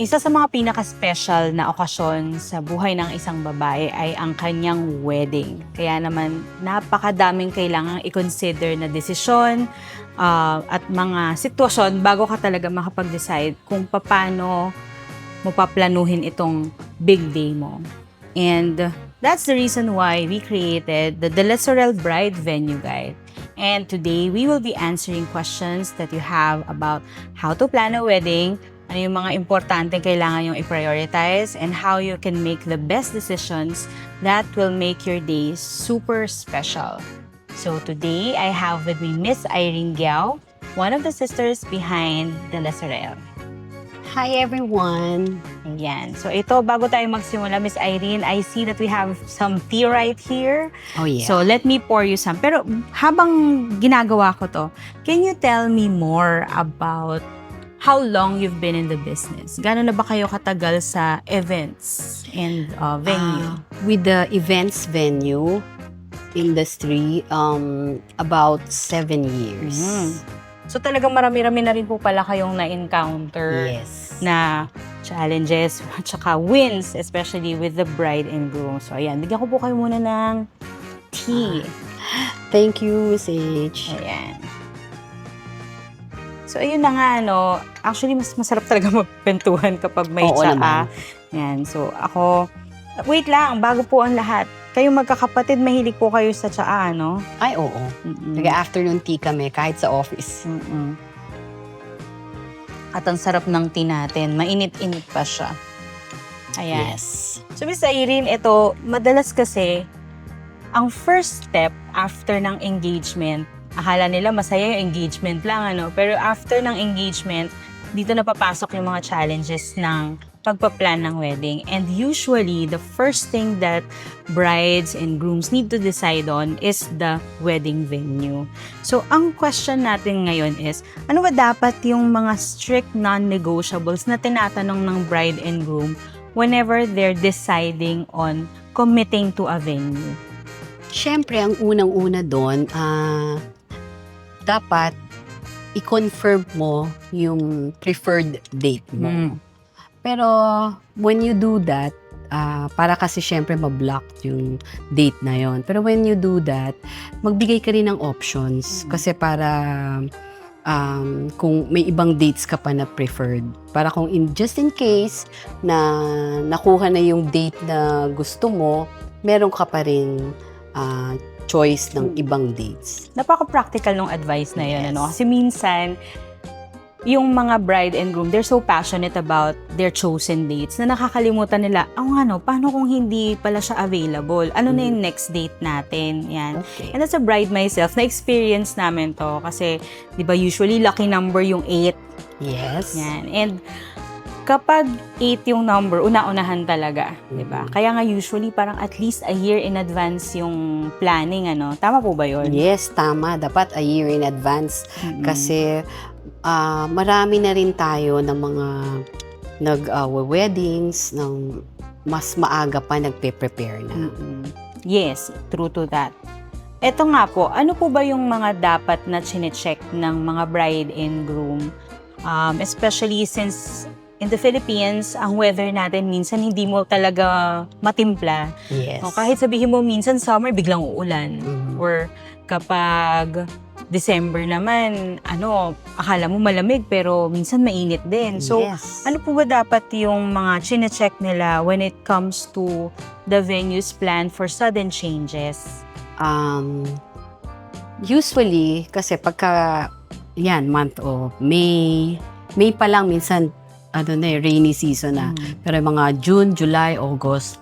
Isa sa mga pinaka-special na okasyon sa buhay ng isang babae ay ang kanyang wedding. Kaya naman, napakadaming kailangang i-consider na desisyon at mga sitwasyon bago ka talaga makapag-decide kung paano mo paplanuhin itong big day mo. And that's the reason why we created the Lasorel Bride Venue Guide. And today, we will be answering questions that you have about how to plan a wedding, ano yung mga importante kailangan yung i-prioritize, and how you can make the best decisions that will make your day super special. So today, I have with me Miss Irene Giao, one of the sisters behind the Lasorel. Hi everyone! Ayan. So ito, bago tayo magsimula, Miss Irene, I see that we have some tea right here. Oh yeah. So let me pour you some. Pero habang ginagawa ko to, can you tell me more about how long you've been in the business? Gano'n na ba kayo katagal sa events and venue? With the events venue industry, about 7 years. So talagang marami-rami na rin po pala kayong na-encounter Yes. na challenges at saka wins, especially with the bride and groom. So ayan, bigyan ko po kayo muna ng tea. Thank you, Miss H. Ayan. So ayun na nga, no. Actually, mas masarap talaga magpentuhan kapag may Oo tsaa. naman. Yan. So ako, wait lang, bago po ang lahat. Kayong magkakapatid, mahilig po kayo sa tsaa, no? Ay, oo. Nag-afternoon tea kami kahit sa office. At ang sarap ng tea natin. Mainit-init pa siya. Ayan. Yes. So, Miss Irene, ito, madalas kasi, ang first step after ng engagement, akala nila masaya yung engagement lang, ano? Pero after ng engagement, dito na papasok yung mga challenges ng pagpa-plan ng wedding. And usually, the first thing that brides and grooms need to decide on is the wedding venue. So, ang question natin ngayon is, ano ba dapat yung mga strict non-negotiables na tinatanong ng bride and groom whenever they're deciding on committing to a venue? Siyempre, ang unang-una doon, dapat i-confirm mo yung preferred date mo. Pero when you do that, para kasi syempre ma-block yung date na yon. Pero when you do that, magbigay ka rin ng options. Kasi para kung may ibang dates ka pa na preferred. Para kung just in case na nakuha na yung date na gusto mo, meron ka pa rin choice ng ibang dates. Napaka-practical ng advice na yun, Yes. ano? Kasi minsan, yung mga bride and groom, they're so passionate about their chosen dates na nakakalimutan nila, paano kung hindi pala siya available? Ano na yung next date natin? Yan. Okay. And as a bride myself, na-experience namin to kasi, di ba, usually lucky number yung 8. Yes. Yan. And kapag 8 yung number, una-unahan talaga, di ba? Kaya nga usually parang at least a year in advance yung planning, ano? Tama po ba yun? Yes, tama. Dapat a year in advance. Kasi marami na rin tayo ng mga nag-weddings, ng mas maaga pa nagpe-prepare na. Yes, true to that. Eto nga po, ano po ba yung mga dapat na chinecheck ng mga bride and groom? Especially since in the Philippines, ang weather natin minsan hindi mo talaga matimpla. Yes. O, kahit sabihin mo minsan summer, biglang uulan. Or kapag December naman, akala mo malamig pero minsan mainit din. So, Yes. ano po ba dapat yung mga chinecheck nila when it comes to the venues plan for sudden changes? Usually, kasi pagka, month of May pa lang minsan, rainy season na. Pero mga June, July, August,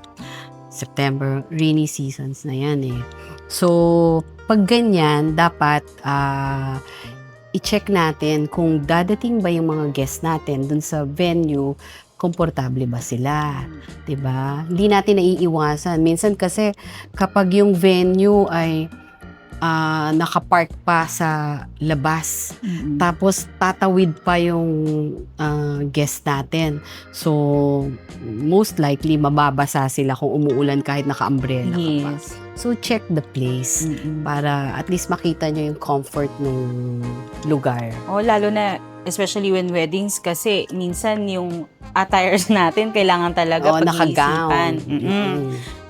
September, rainy seasons na yan eh. So, pag ganyan, dapat i-check natin kung dadating ba yung mga guests natin dun sa venue, komportable ba sila? 'Di ba? Hindi natin naiiwasan. Minsan kasi kapag yung venue ay nakapark pa sa labas. Tapos tatawid pa yung guest natin. So, most likely mababasa sila kung umuulan kahit naka-umbrella ka pa. Yes. So, check the place para at least makita nyo yung comfort ng lugar. O lalo na especially when weddings, kasi minsan yung attires natin kailangan talaga pag-iisipan.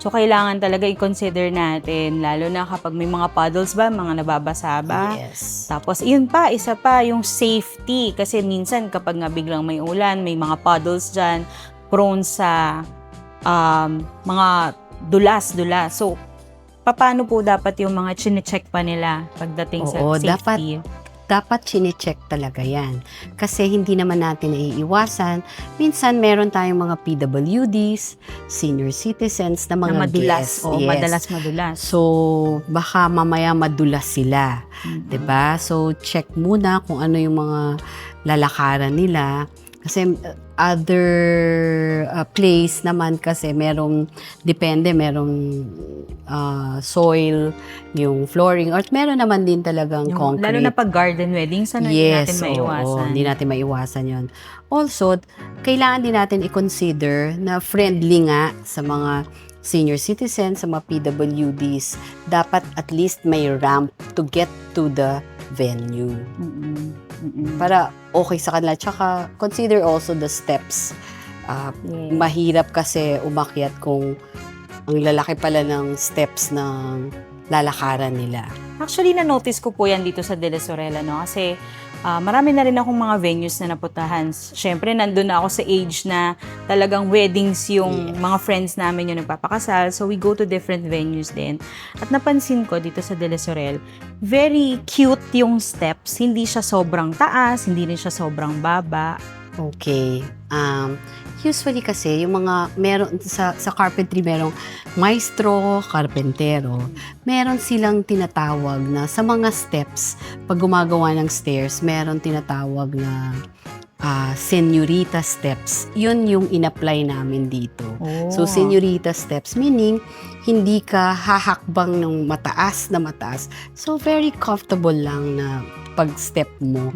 So, kailangan talaga i-consider natin, lalo na kapag may mga puddles ba, mga nababasa ba. Yes. Tapos, yun pa, isa pa, yung safety. Kasi minsan, kapag nga biglang may ulan, may mga puddles dyan, prone sa mga dulas-dulas. So, paano po dapat yung mga chine-check pa nila pagdating sa safety? Dapat chine-check talaga yan. Kasi hindi naman natin naiiwasan. Minsan, meron tayong mga PWDs, senior citizens na mga na madulas. guests. O, Yes. madalas madulas. So, baka mamaya madulas sila. 'Di ba? So, check muna kung ano yung mga lalakaran nila. Kasi other place naman kasi depende, merong soil, yung flooring, or meron naman din talagang concrete. Lalo na pag garden wedding, sana hindi natin maiwasan. Hindi natin maiwasan yun. Also, kailangan din natin i-consider na friendly nga sa mga senior citizens, sa mga PWDs. Dapat at least may ramp to get to the venue. Para okay sa kanila. Tsaka, consider also the steps. Mahirap kasi umakyat kung ang lalaki pala ng steps ng lalakaran nila. Actually, na-notice ko po yan dito sa De La Sorella, no? Kasi marami na rin akong mga venues na napuntahan. Siyempre, nandun na ako sa age na talagang weddings yung mga friends namin yung nagpapakasal. So, we go to different venues din. At napansin ko dito sa De La Sorelle, very cute yung steps. Hindi siya sobrang taas, hindi rin siya sobrang baba. Okay. Usually kasi, yung mga, meron sa carpentry, merong maestro, karpentero, meron silang tinatawag na sa mga steps, pag gumagawa ng stairs, meron tinatawag na señorita steps. Yun yung in-apply namin dito. So, señorita steps, meaning, hindi ka hahakbang ng mataas na mataas. So, very comfortable lang na pag-step mo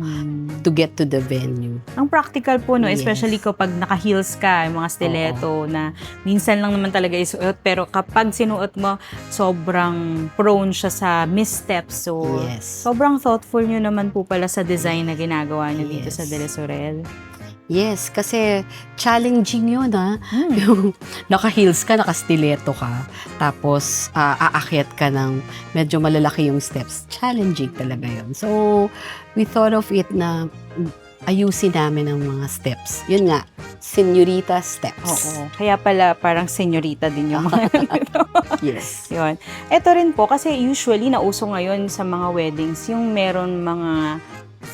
to get to the venue. Ang practical po, no? Yes. Especially kapag naka-heels ka, yung mga stiletto na minsan lang naman talaga isuot, pero kapag sinuot mo, sobrang prone siya sa missteps. So, sobrang thoughtful nyo naman po pala sa design na ginagawa nyo dito sa De La Sorelle. Yes, kasi challenging yun, Yung naka-heels ka, naka-stiletto ka, tapos aakyat ka ng medyo malalaki yung steps. Challenging talaga yun. So, we thought of it na ayusin namin ang mga steps. Yun nga, señorita steps. Oo. Kaya pala parang senyorita din yung mga Yes. Yun. Ito rin po, kasi usually nauso ngayon sa mga weddings, yung meron mga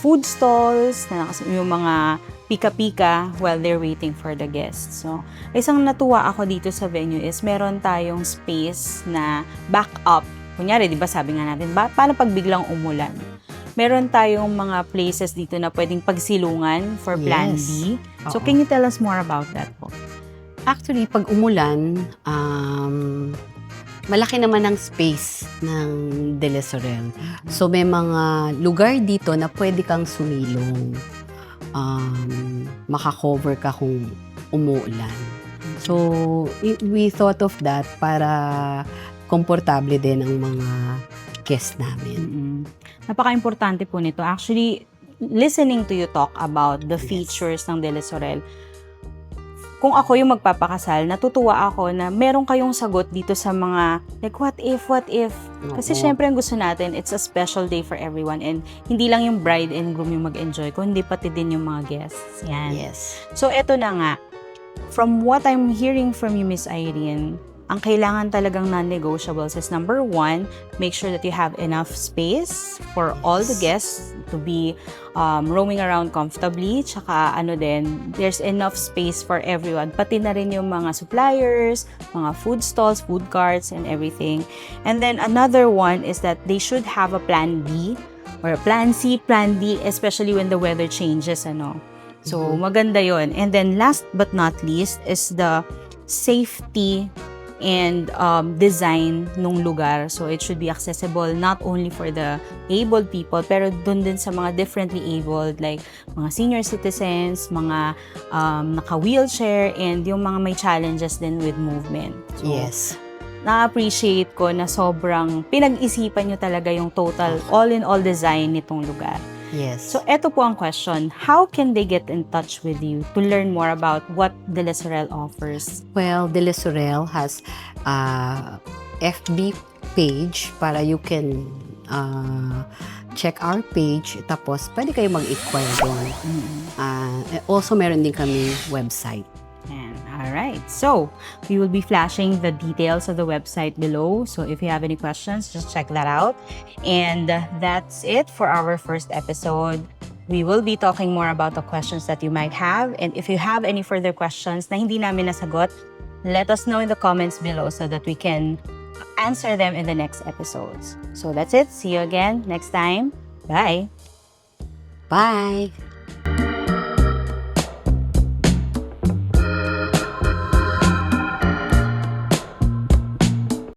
food stalls, yung mga pika-pika while they're waiting for the guests. So, isang natuwa ako dito sa venue is meron tayong space na backup. Kunyari, di ba sabi nga natin, paano pag biglang umulan? Meron tayong mga places dito na pwedeng pagsilungan for Plan B. So, can you tell us more about that po? Actually, pag umulan, malaki naman ang space ng De La Sorelle. So, may mga lugar dito na pwede kang sumilong. Makakover ka kung umuulan. So, we thought of that para komportable din ang mga guests namin. Napaka-importante po nito. Actually, listening to you talk about the features ng De La Sorelle, kung ako yung magpapakasal, natutuwa ako na meron kayong sagot dito sa mga, like, what if? Kasi syempre ang gusto natin, it's a special day for everyone, and hindi lang yung bride and groom yung mag-enjoy, kundi pati din yung mga guests. Yan. Yes. So, eto na nga. From what I'm hearing from you, Miss Irene, ang kailangan talagang non-negotiables is number 1, make sure that you have enough space for all the guests to be roaming around comfortably. Tsaka there's enough space for everyone. Pati na rin yung mga suppliers, mga food stalls, food carts, and everything. And then another one is that they should have a plan B or a plan C, plan D, especially when the weather changes, So, maganda yon. And then last but not least is the safety and design nung lugar. So, it should be accessible not only for the abled people, pero dun din sa mga differently abled, like mga senior citizens, mga naka-wheelchair, and yung mga may challenges din with movement. So, yes. Na-appreciate ko na sobrang pinag-isipan nyo talaga yung total all-in-all design nitong lugar. Yes. So, eto po ang question. How can they get in touch with you to learn more about what De La Sorel offers? Well, De La Sorel has FB page para you can check our page. Tapos, pwede kayo mag-inquire doon. Also, meron din kami website. And, all right. So, we will be flashing the details of the website below. So, if you have any questions, just check that out. And that's it for our first episode. We will be talking more about the questions that you might have. And if you have any further questions na hindi namin nasagot, let us know in the comments below so that we can answer them in the next episodes. So, that's it. See you again next time. Bye. Bye!